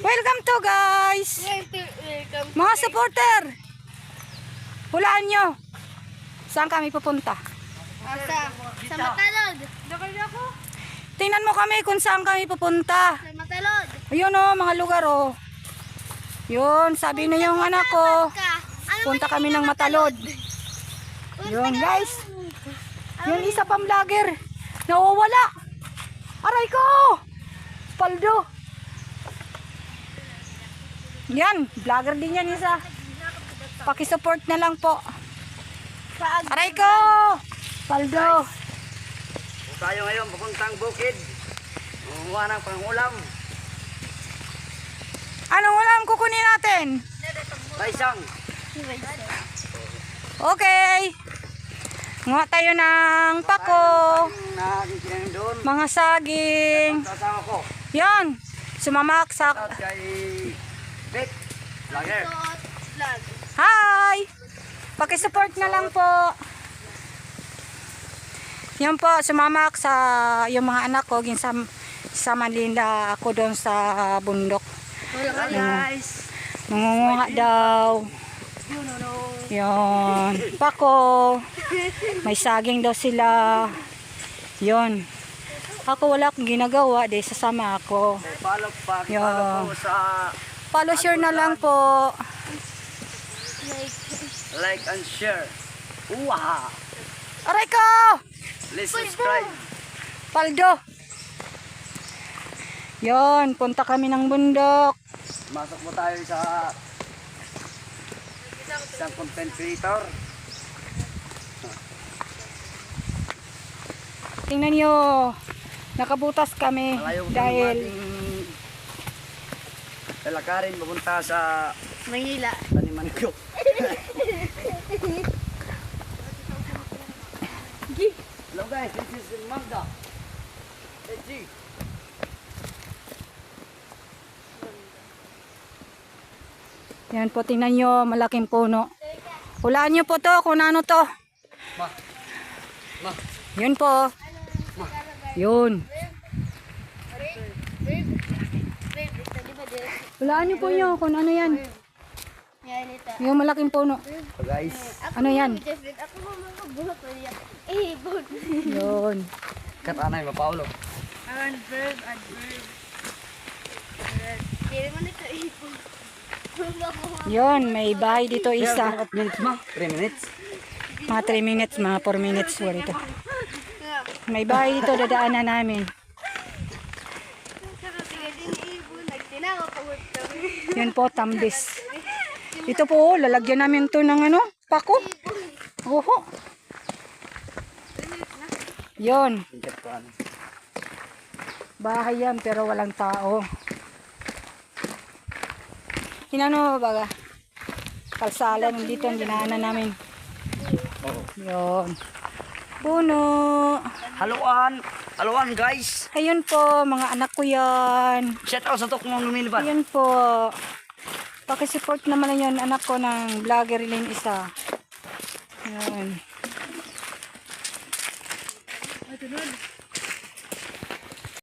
Welcome to guys. Mga supporter. Hulaan nyo. Saan kami pupunta? Sa Matalod. Tingnan mo kami kung saan kami pupunta. Sa Matalod. Ayun o, mga lugar o. Yun, sabi na yung anak ko. Punta kami ng Matalod. Yun guys. Yung isa pang vlogger. Nawawala. Aray ko. Paldo. Yan, vlogger din yan isa. Pakisupport na lang po. Aray ko. Paldo. Tayo ngayon papuntang bukid. Kumuha ng pangulam. Anong ulam kukunin natin? Paisang. Okay. Nguha tayo ng pako. Nakikinain doon. Mga saging. Kasama ko. Yan. Sumamaksak. At kay Vic. Vlogger. Hi! Pakisupport na lang po. Yan po, sumamak sa yung mga anak ko. Sa Manila ako doon sa bundok. Guys. Nangunguha daw. Yan. Pako. May saging daw sila. Yon. Ako wala akong ginagawa. Di sasama ako. Follow pa. Yo. Follow po sa Follow share na lang po. like and share. Wow. Aray ko! Please subscribe. Paldo. Yon. Punta kami ng bundok. Masok po tayo sa isang content creator. Tingnan nyo. Nakabutas kami. Malayo po Dahil ang ating lalakarin papunta sa Manila. taniman ko. Hello guys, this is Magda. Hey G. yan po, tingnan nyo. Malaking puno. Hulaan nyo po to kung ano to. Ma. Ma. Yun po. Yun. Hulaan nyo po nyo kung ano yan. Yan ito. Yung malaking puno. So guys, Ano yan? Ako mga buhok ko yan. Ibon. Yun. katanay mapaulo. Adverb. Kaya mo nito ibon. Yun. May bahay dito isa. 3 minutes ma? 3 minutes? Mga 3 minutes, mga 4 minutes. Wala dito. May bahay dito. Dadaanan namin. Yun po, tambis. Ito po, lalagyan namin to ng ano, pako. Oho. Yun. Bahay yan, pero walang tao. Hinano baga? Kalsala dito ang dinaanan namin. Yun. Puno. Haluan guys. Ayun po, mga anak ko yan. Shout out sa tok mong lumilipad. Ayun po. Pakisupport naman yun, anak ko ng vlogger rin isa. Ayun.